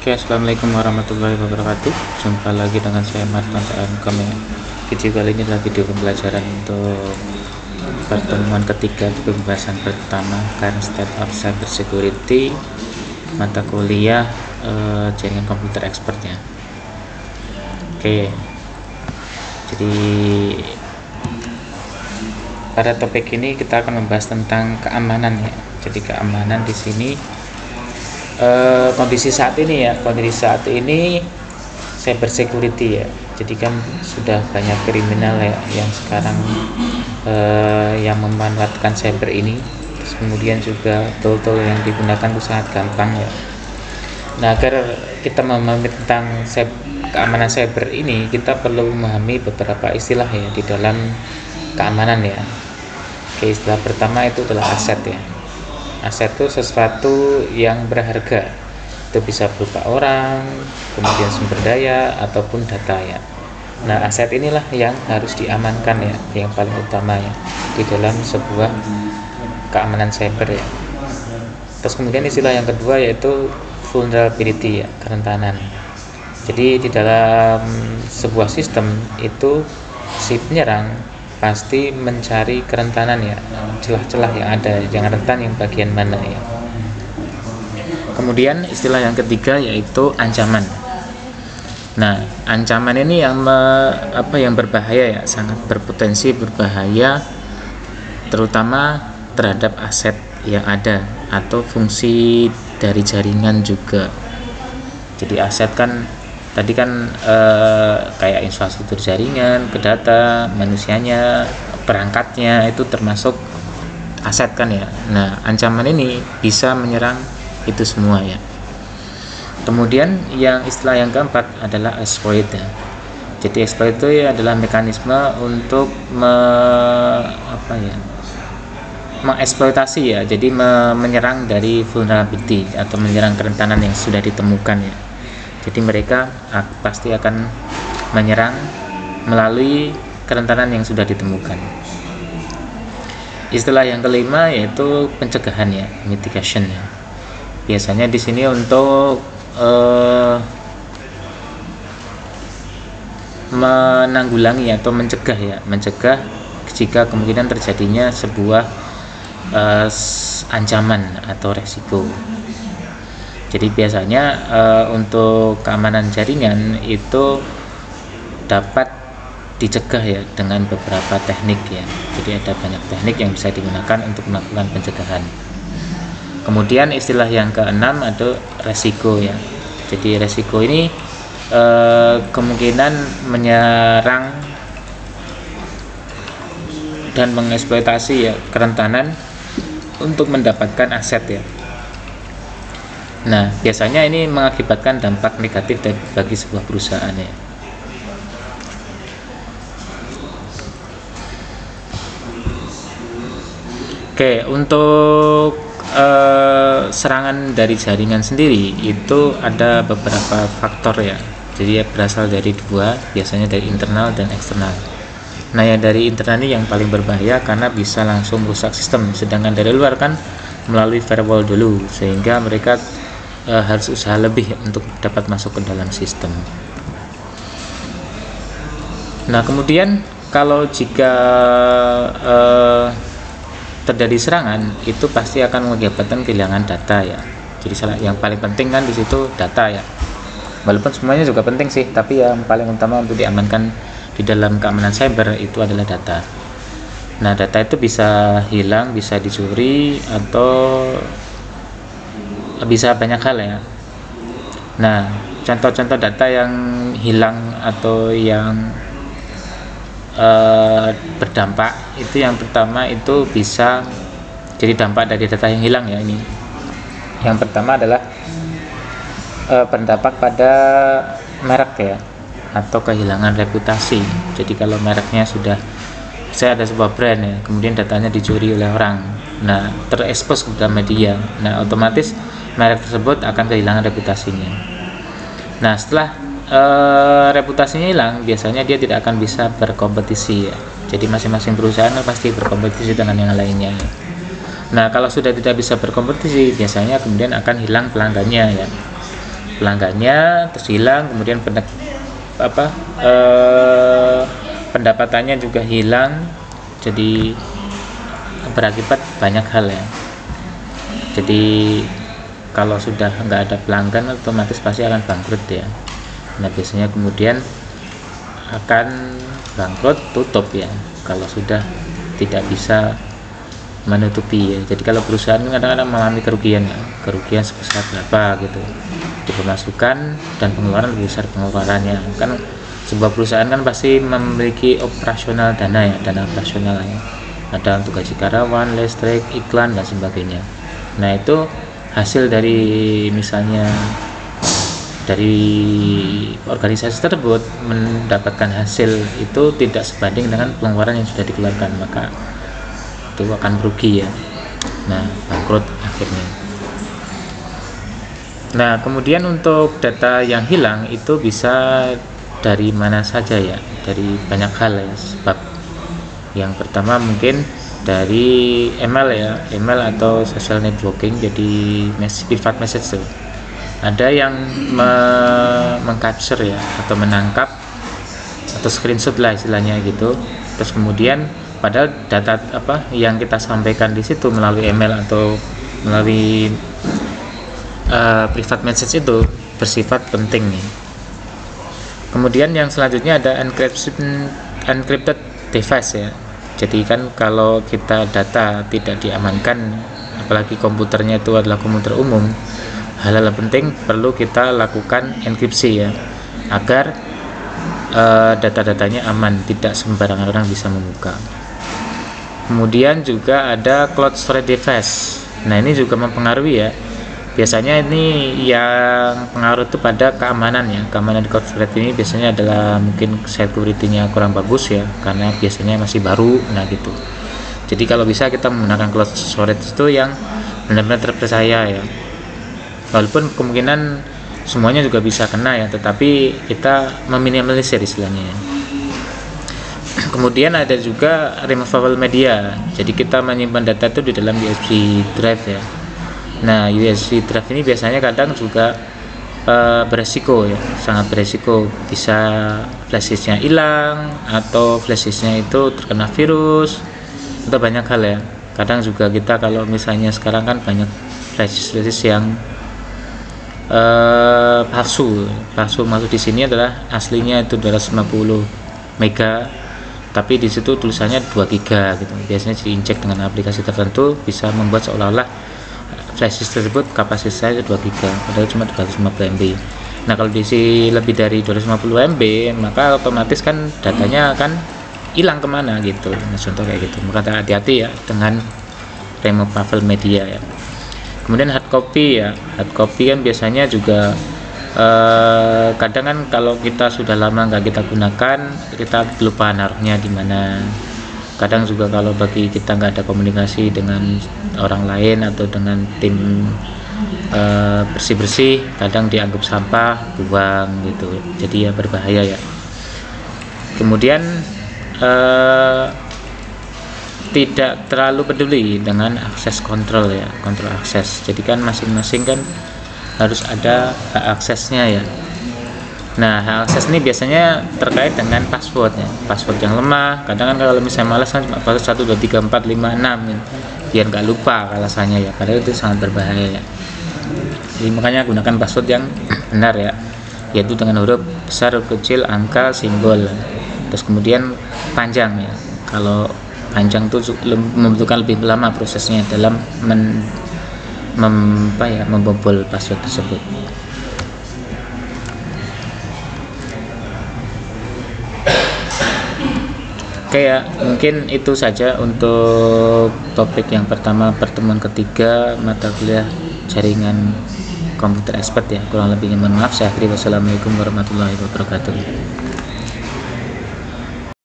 Oke, assalamualaikum warahmatullahi wabarakatuh. Jumpa lagi dengan saya Martin AMKM ya. Video kali ini adalah video pembelajaran untuk pertemuan ketiga di pembahasan pertama Current State of Cyber Security, mata kuliah jaringan komputer expert ya. Oke, jadi pada topik ini kita akan membahas tentang keamanan ya. Jadi keamanan di sini kondisi saat ini cyber security ya. Jadi kan sudah banyak kriminal ya yang sekarang yang memanfaatkan cyber ini. Terus kemudian juga tool-tool yang digunakan itu sangat gampang ya. Nah, agar kita memahami tentang keamanan cyber ini, kita perlu memahami beberapa istilah ya di dalam keamanan ya. Oke, istilah pertama itu adalah aset ya. Aset itu sesuatu yang berharga, itu bisa berupa orang, kemudian sumber daya ataupun data ya. Nah, aset inilah yang harus diamankan ya, yang paling utama ya di dalam sebuah keamanan cyber ya. Terus kemudian istilah yang kedua yaitu vulnerability ya, kerentanan. Jadi di dalam sebuah sistem itu si penyerang pasti mencari kerentanan ya, celah-celah yang ada, yang rentan yang bagian mana ya. Kemudian istilah yang ketiga yaitu ancaman. Nah, ancaman ini yang berbahaya ya, sangat berpotensi berbahaya, terutama terhadap aset yang ada atau fungsi dari jaringan juga. Jadi aset kan tadi kan kayak infrastruktur jaringan, ke data, manusianya, perangkatnya itu termasuk aset kan ya. Nah, ancaman ini bisa menyerang itu semua ya. Kemudian yang istilah yang keempat adalah exploit ya. Jadi exploit itu ya adalah mekanisme untuk mengeksploitasi ya. Jadi menyerang dari vulnerability atau menyerang kerentanan yang sudah ditemukan ya. Jadi mereka pasti akan menyerang melalui kerentanan yang sudah ditemukan. Istilah yang kelima yaitu pencegahan ya, mitigation ya. Biasanya di sini untuk menanggulangi atau mencegah jika kemungkinan terjadinya sebuah ancaman atau resiko. Jadi biasanya untuk keamanan jaringan itu dapat dicegah ya dengan beberapa teknik ya. Jadi ada banyak teknik yang bisa digunakan untuk melakukan pencegahan. Kemudian istilah yang keenam ada resiko ya. Jadi resiko ini kemungkinan menyerang dan mengeksploitasi ya kerentanan untuk mendapatkan aset ya. Nah, biasanya ini mengakibatkan dampak negatif bagi sebuah perusahaan ya. Oke, untuk serangan dari jaringan sendiri itu ada beberapa faktor ya. Jadi berasal dari dua, biasanya dari internal dan eksternal. Nah, yang dari internal ini yang paling berbahaya karena bisa langsung merusak sistem, sedangkan dari luar kan melalui firewall dulu, sehingga mereka harus usaha lebih untuk dapat masuk ke dalam sistem. Nah, kemudian kalau jika terjadi serangan itu pasti akan mengakibatkan kehilangan data ya. Jadi yang paling penting kan di situ data ya. Walaupun semuanya juga penting sih, tapi yang paling utama untuk diamankan di dalam keamanan cyber itu adalah data. Nah, data itu bisa hilang, bisa dicuri, atau bisa banyak hal ya. Nah, contoh-contoh data yang hilang atau yang berdampak itu, yang pertama itu bisa jadi dampak dari data yang hilang ya. Ini yang pertama adalah berdampak pada merek ya, atau kehilangan reputasi. Jadi kalau mereknya sudah, saya ada sebuah brand ya, kemudian datanya dicuri oleh orang, nah terekspos kepada media, nah otomatis merek tersebut akan kehilangan reputasinya. Nah, setelah reputasinya hilang, biasanya dia tidak akan bisa berkompetisi ya. Jadi masing-masing perusahaan pasti berkompetisi dengan yang lainnya ya. Nah, kalau sudah tidak bisa berkompetisi, biasanya kemudian akan hilang pelanggannya ya. pelanggannya terus hilang, kemudian pendapatannya juga hilang, jadi berakibat banyak hal ya. Jadi kalau sudah nggak ada pelanggan otomatis pasti akan bangkrut ya. Nah biasanya kemudian akan bangkrut, tutup ya kalau sudah tidak bisa menutupi ya. Jadi kalau perusahaan kadang-kadang mengalami kerugian ya, kerugian sebesar berapa gitu di pemasukan dan pengeluaran lebih besar pengeluarannya. Kan sebuah perusahaan kan pasti memiliki operasional dana ya, dana operasional ya, ada untuk gaji karyawan, listrik, iklan dan sebagainya. Nah itu hasil dari misalnya dari organisasi tersebut mendapatkan hasil itu tidak sebanding dengan pengeluaran yang sudah dikeluarkan, maka itu akan merugi ya. Nah bangkrut akhirnya. Nah kemudian untuk data yang hilang itu bisa dari mana saja ya, dari banyak hal ya. Sebab yang pertama mungkin dari email ya, email atau social networking, jadi private message tuh. Ada yang mengcapture ya atau menangkap atau screenshot lah istilahnya gitu. Terus kemudian padahal data yang kita sampaikan di situ melalui email atau melalui private message itu bersifat penting nih. Kemudian yang selanjutnya ada encrypted device ya. Jadi kan kalau kita data tidak diamankan, apalagi komputernya itu adalah komputer umum, hal-hal penting perlu kita lakukan enkripsi ya, agar data-datanya aman, tidak sembarangan orang bisa membuka. Kemudian juga ada cloud storage device. Nah ini juga mempengaruhi ya. Biasanya ini yang pengaruh itu pada keamanan ya. Keamanan di cloud storage ini biasanya adalah mungkin security-nya kurang bagus ya, karena biasanya masih baru. Nah gitu. Jadi kalau bisa kita menggunakan cloud storage itu yang benar-benar terpercaya ya. Walaupun kemungkinan semuanya juga bisa kena ya, tetapi kita meminimalisir istilahnya ya. Kemudian ada juga removable media. Jadi kita menyimpan data itu di dalam USB drive ya. Nah USB drive ini biasanya kadang juga beresiko ya, sangat beresiko, bisa flash disknya hilang atau flash disknya itu terkena virus atau banyak hal ya. Kadang juga kita kalau misalnya sekarang kan banyak flash disk yang palsu masuk di sini adalah aslinya itu 250 mega, tapi di situ tulisannya 2 giga gitu. Biasanya diinjek dengan aplikasi tertentu bisa membuat seolah-olah flash disk tersebut kapasitasnya 2 giga padahal cuma 250 MB. Nah kalau diisi lebih dari 250 MB maka otomatis kan datanya akan hilang kemana gitu. Nah, contoh kayak gitu, maka hati-hati ya dengan removable media ya. Kemudian hard copy ya, hard copy kan biasanya juga kadang kan kalau kita sudah lama nggak kita gunakan, kita lupa naruhnya di mana. Kadang juga kalau bagi kita nggak ada komunikasi dengan orang lain atau dengan tim bersih-bersih, kadang dianggap sampah, buang gitu, jadi ya berbahaya ya. Kemudian tidak terlalu peduli dengan akses kontrol ya, kontrol akses. Jadi kan masing-masing kan harus ada hak aksesnya ya. Nah hak akses ini biasanya terkait dengan password ya, password yang lemah. Kadang kan kalau misalnya malas kan cuma password 1 2 3 4 5 6 gitu, biar nggak lupa alasannya ya, padahal itu sangat berbahaya ya. Jadi makanya gunakan password yang benar ya, yaitu dengan huruf besar, huruf kecil, angka, simbol, terus kemudian panjang ya. Kalau panjang itu membutuhkan lebih lama prosesnya dalam membobol password tersebut. Oke ya, mungkin itu saja untuk topik yang pertama, pertemuan ketiga mata kuliah jaringan komputer expert ya. Kurang lebihnya mohon maaf. Saya akhiri, wassalamualaikum warahmatullahi wabarakatuh.